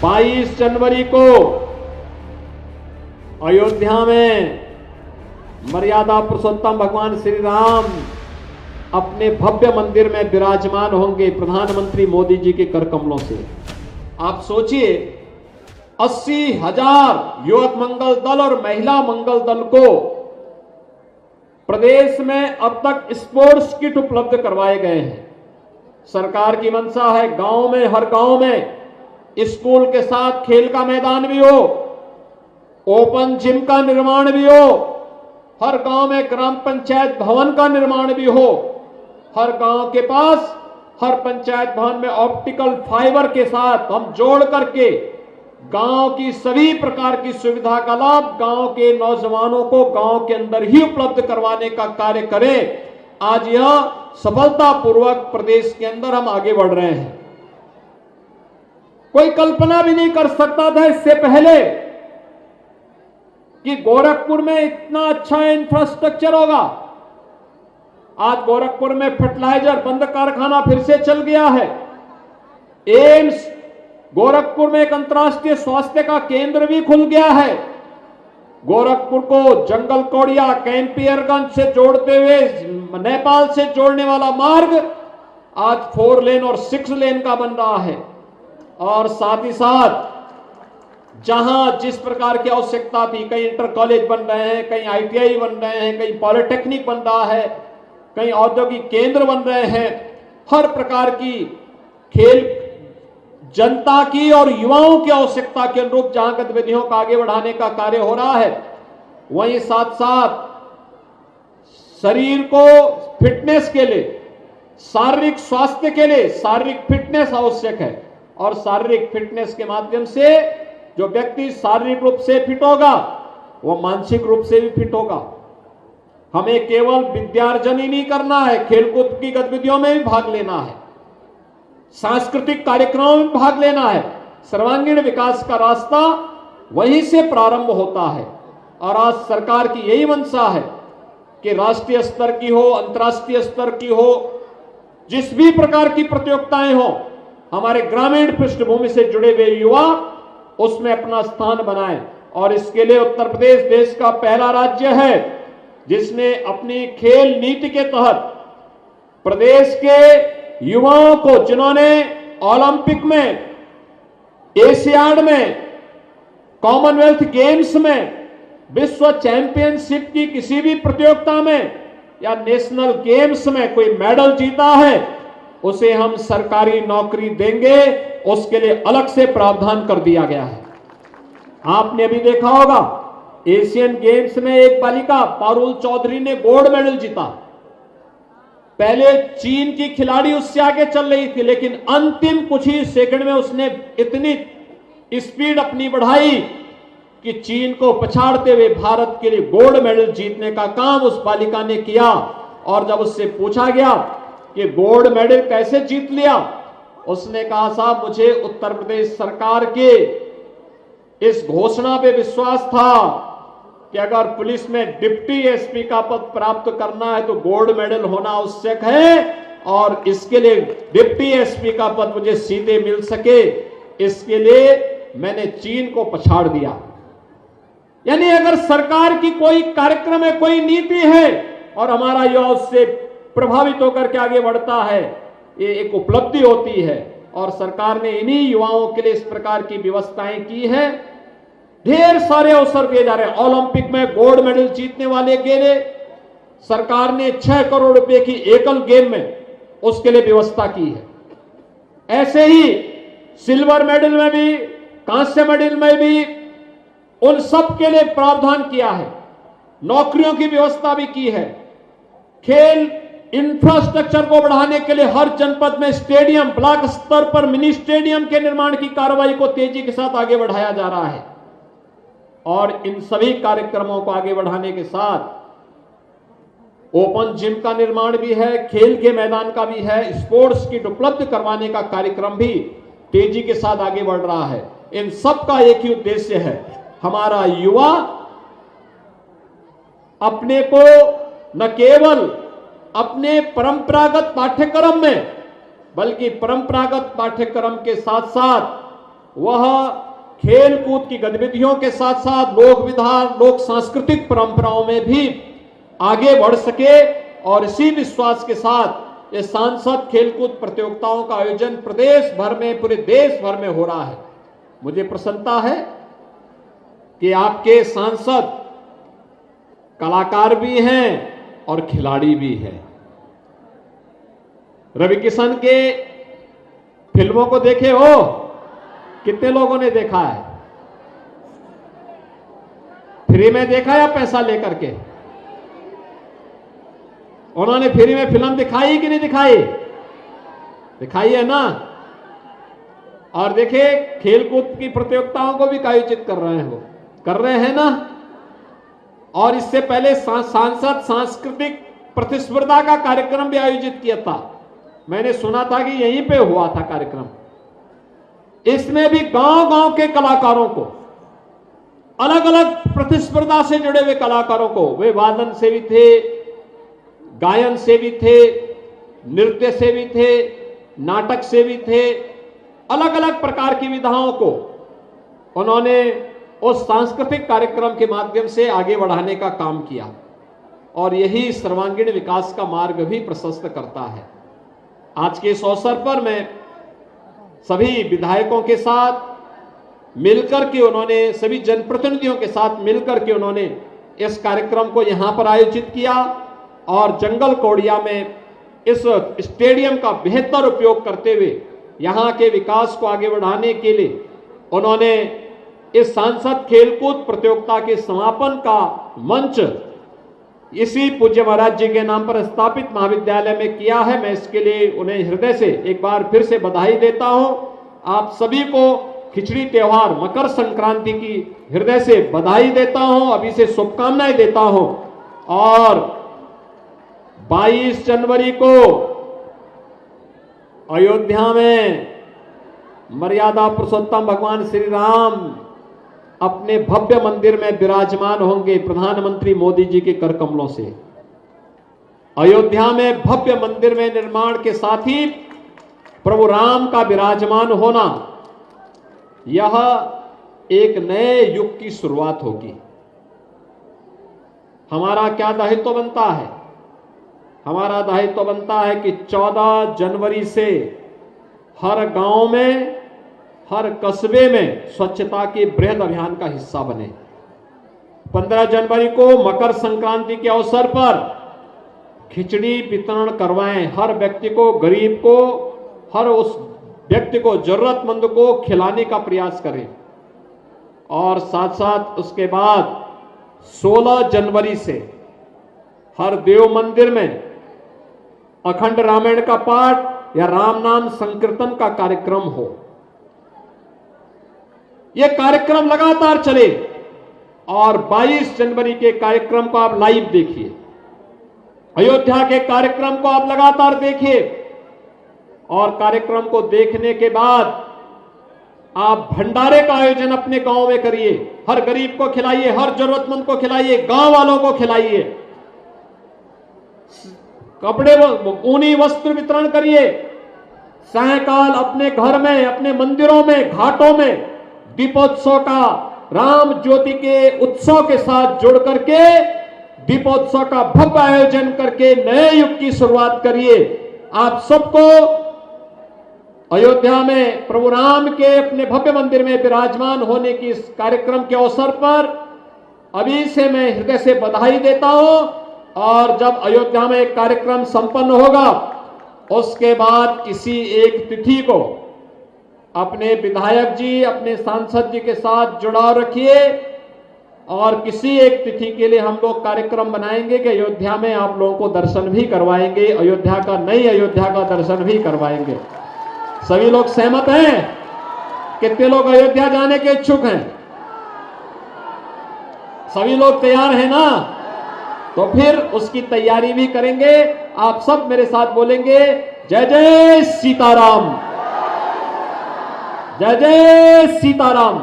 22 जनवरी को अयोध्या में मर्यादा पुरुषोत्तम भगवान श्री राम अपने भव्य मंदिर में विराजमान होंगे प्रधानमंत्री मोदी जी के कर कमलों से। आप सोचिए 80,000 युवक मंगल दल और महिला मंगल दल को प्रदेश में अब तक स्पोर्ट्स किट उपलब्ध करवाए गए हैं। सरकार की मंशा है गांव में, हर गांव में स्कूल के साथ खेल का मैदान भी हो, ओपन जिम का निर्माण भी हो, हर गांव में ग्राम पंचायत भवन का निर्माण भी हो, हर गांव के पास हर पंचायत भवन में ऑप्टिकल फाइबर के साथ हम जोड़ करके गांव की सभी प्रकार की सुविधा का लाभ गांव के नौजवानों को गांव के अंदर ही उपलब्ध करवाने का कार्य करें। आज यह सफलतापूर्वक प्रदेश के अंदर हम आगे बढ़ रहे हैं। कोई कल्पना भी नहीं कर सकता था इससे पहले कि गोरखपुर में इतना अच्छा इंफ्रास्ट्रक्चर होगा। आज गोरखपुर में फर्टिलाइजर बंद कारखाना फिर से चल गया है। एम्स गोरखपुर में एक अंतर्राष्ट्रीय स्वास्थ्य का केंद्र भी खुल गया है। गोरखपुर को जंगल कौड़िया कैंपियरगंज से जोड़ते हुए नेपाल से जोड़ने वाला मार्ग आज 4 लेन और 6 लेन का बन रहा है। और साथ ही साथ जहां जिस प्रकार की आवश्यकता थी, कई इंटर कॉलेज बन रहे हैं, कई ITI बन रहे हैं, कई पॉलिटेक्निक बन रहा है, कई औद्योगिक केंद्र बन रहे हैं, हर प्रकार की खेल जनता की और युवाओं की आवश्यकता के अनुरूप जहां गतिविधियों को आगे बढ़ाने का कार्य हो रहा है, वहीं साथ साथ शरीर को फिटनेस के लिए, शारीरिक स्वास्थ्य के लिए शारीरिक फिटनेस आवश्यक है। और शारीरिक फिटनेस के माध्यम से जो व्यक्ति शारीरिक रूप से फिट होगा वो मानसिक रूप से भी फिट होगा। हमें केवल विद्यार्जन ही नहीं करना है, खेलकूद की गतिविधियों में भी भाग लेना है, सांस्कृतिक कार्यक्रमों में भाग लेना है। सर्वांगीण विकास का रास्ता वहीं से प्रारंभ होता है। और आज सरकार की यही मंशा है कि राष्ट्रीय स्तर की हो, अंतर्राष्ट्रीय स्तर की हो, जिस भी प्रकार की प्रतियोगिताएं हो, हमारे ग्रामीण पृष्ठभूमि से जुड़े हुए युवा उसमें अपना स्थान बनाएं। और इसके लिए उत्तर प्रदेश देश का पहला राज्य है जिसने अपनी खेल नीति के तहत प्रदेश के युवाओं को, जिन्होंने ओलंपिक में, एशियाड में, कॉमनवेल्थ गेम्स में, विश्व चैंपियनशिप की किसी भी प्रतियोगिता में या नेशनल गेम्स में कोई मेडल जीता है, उसे हम सरकारी नौकरी देंगे। उसके लिए अलग से प्रावधान कर दिया गया है। आपने अभी देखा होगा एशियन गेम्स में एक बालिका पारुल चौधरी ने गोल्ड मेडल जीता। पहले चीन की खिलाड़ी उससे आगे चल रही थी, लेकिन अंतिम कुछ ही सेकंड में उसने इतनी स्पीड अपनी बढ़ाई कि चीन को पछाड़ते हुए भारत के लिए गोल्ड मेडल जीतने का काम उस बालिका ने किया। और जब उससे पूछा गया कि गोल्ड मेडल कैसे जीत लिया, उसने कहा साहब मुझे उत्तर प्रदेश सरकार के इस घोषणा पे विश्वास था कि अगर पुलिस में डिप्टी एसपी का पद प्राप्त करना है तो गोल्ड मेडल होना आवश्यक है, और इसके लिए डिप्टी एसपी का पद मुझे सीधे मिल सके, इसके लिए मैंने चीन को पछाड़ दिया। यानी अगर सरकार की कोई कार्यक्रम है, कोई नीति है और हमारा युवा उससे प्रभावित होकर के आगे बढ़ता है, ये एक उपलब्धि होती है। और सरकार ने इन्हीं युवाओं के लिए इस प्रकार की व्यवस्थाएं की है। ढेर सारे अवसर दिए जा रहे हैं। ओलंपिक में गोल्ड मेडल जीतने वाले के लिए सरकार ने 6 करोड़ रुपए की एकल गेम में उसके लिए व्यवस्था की है। ऐसे ही सिल्वर मेडल में भी, कांस्य मेडल में भी उन सब के लिए प्रावधान किया है। नौकरियों की व्यवस्था भी की है। खेल इंफ्रास्ट्रक्चर को बढ़ाने के लिए हर जनपद में स्टेडियम, ब्लॉक स्तर पर मिनी स्टेडियम के निर्माण की कार्रवाई को तेजी के साथ आगे बढ़ाया जा रहा है। और इन सभी कार्यक्रमों को आगे बढ़ाने के साथ ओपन जिम का निर्माण भी है, खेल के मैदान का भी है, स्पोर्ट्स किट उपलब्ध करवाने का कार्यक्रम भी तेजी के साथ आगे बढ़ रहा है। इन सब का एक ही उद्देश्य है, हमारा युवा अपने को न केवल अपने परंपरागत पाठ्यक्रम में, बल्कि परंपरागत पाठ्यक्रम के साथ साथ वह खेल कूद की गतिविधियों के साथ साथ लोक विधान, लोक सांस्कृतिक परंपराओं में भी आगे बढ़ सके। और इसी विश्वास के साथ ये सांसद खेलकूद प्रतियोगिताओं का आयोजन प्रदेश भर में, पूरे देश भर में हो रहा है। मुझे प्रसन्नता है कि आपके सांसद कलाकार भी हैं और खिलाड़ी भी हैं। रवि किशन के फिल्मों को देखे हो? कितने लोगों ने देखा है? फ्री में देखा या पैसा लेकर के? उन्होंने फ्री में फिल्म दिखाई कि नहीं दिखाई? दिखाई है ना। और देखिए खेलकूद की प्रतियोगिताओं को भी आयोजित कर रहे हैं ना। और इससे पहले सांसद सांस्कृतिक प्रतिस्पर्धा का कार्यक्रम भी आयोजित किया था। मैंने सुना था कि यहीं पे हुआ था कार्यक्रम। इसमें भी गांव-गांव के कलाकारों को, अलग अलग प्रतिस्पर्धा से जुड़े हुए कलाकारों को, वे वादन से भी थे, गायन से भी थे, नृत्य से भी थे, नाटक से भी थे, अलग अलग प्रकार की विधाओं को उन्होंने उस सांस्कृतिक कार्यक्रम के माध्यम से आगे बढ़ाने का काम किया। और यही सर्वांगीण विकास का मार्ग भी प्रशस्त करता है। आज के इस अवसर पर मैं सभी विधायकों के साथ मिलकर के, उन्होंने सभी जनप्रतिनिधियों के साथ मिलकर के उन्होंने इस कार्यक्रम को यहां पर आयोजित किया। और जंगल कौड़िया में इस स्टेडियम का बेहतर उपयोग करते हुए यहां के विकास को आगे बढ़ाने के लिए उन्होंने इस सांसद खेलकूद प्रतियोगिता के समापन का मंच इसी पूज्य महाराज जी के नाम पर स्थापित महाविद्यालय में किया है। मैं इसके लिए उन्हें हृदय से एक बार फिर से बधाई देता हूं। आप सभी को खिचड़ी त्योहार मकर संक्रांति की हृदय से बधाई देता हूं, अभी से शुभकामनाएं देता हूं। और 22 जनवरी को अयोध्या में मर्यादा पुरुषोत्तम भगवान श्री राम अपने भव्य मंदिर में विराजमान होंगे प्रधानमंत्री मोदी जी के कर कमलों से। अयोध्या में भव्य मंदिर में निर्माण के साथ ही प्रभु राम का विराजमान होना, यह एक नए युग की शुरुआत होगी। हमारा क्या दायित्व बनता है? हमारा दायित्व बनता है कि 14 जनवरी से हर गांव में, हर कस्बे में स्वच्छता के बृहद अभियान का हिस्सा बने। 15 जनवरी को मकर संक्रांति के अवसर पर खिचड़ी वितरण करवाएं। हर व्यक्ति को, गरीब को, हर उस व्यक्ति को, जरूरतमंद को खिलाने का प्रयास करें। और साथ साथ उसके बाद 16 जनवरी से हर देव मंदिर में अखंड रामायण का पाठ या राम नाम संकीर्तन का कार्यक्रम हो। यह कार्यक्रम लगातार चले। और 22 जनवरी के कार्यक्रम को आप लाइव देखिए, अयोध्या के कार्यक्रम को आप लगातार देखिए। और कार्यक्रम को देखने के बाद आप भंडारे का आयोजन अपने गांव में करिए। हर गरीब को खिलाइए, हर जरूरतमंद को खिलाइए, गांव वालों को खिलाइए। कपड़े, ऊनी वस्त्र वितरण करिए। सायंकाल अपने घर में, अपने मंदिरों में, घाटों में दीपोत्सव का, राम ज्योति के उत्सव के साथ जुड़ करके दीपोत्सव का भव्य आयोजन करके नए युग की शुरुआत करिए। आप सबको अयोध्या में प्रभु राम के अपने भव्य मंदिर में विराजमान होने की इस कार्यक्रम के अवसर पर अभी से मैं हृदय से बधाई देता हूं। और जब अयोध्या में एक कार्यक्रम संपन्न होगा, उसके बाद किसी एक तिथि को अपने विधायक जी, अपने सांसद जी के साथ जुड़ाव रखिए। और किसी एक तिथि के लिए हम लोग कार्यक्रम बनाएंगे कि अयोध्या में आप लोगों को दर्शन भी करवाएंगे, अयोध्या का, नई अयोध्या का दर्शन भी करवाएंगे। सभी लोग सहमत हैं? कितने लोग अयोध्या जाने के इच्छुक हैं? सभी लोग तैयार हैं ना? तो फिर उसकी तैयारी भी करेंगे। आप सब मेरे साथ बोलेंगे, जय जय सीताराम, जय जय सीताराम।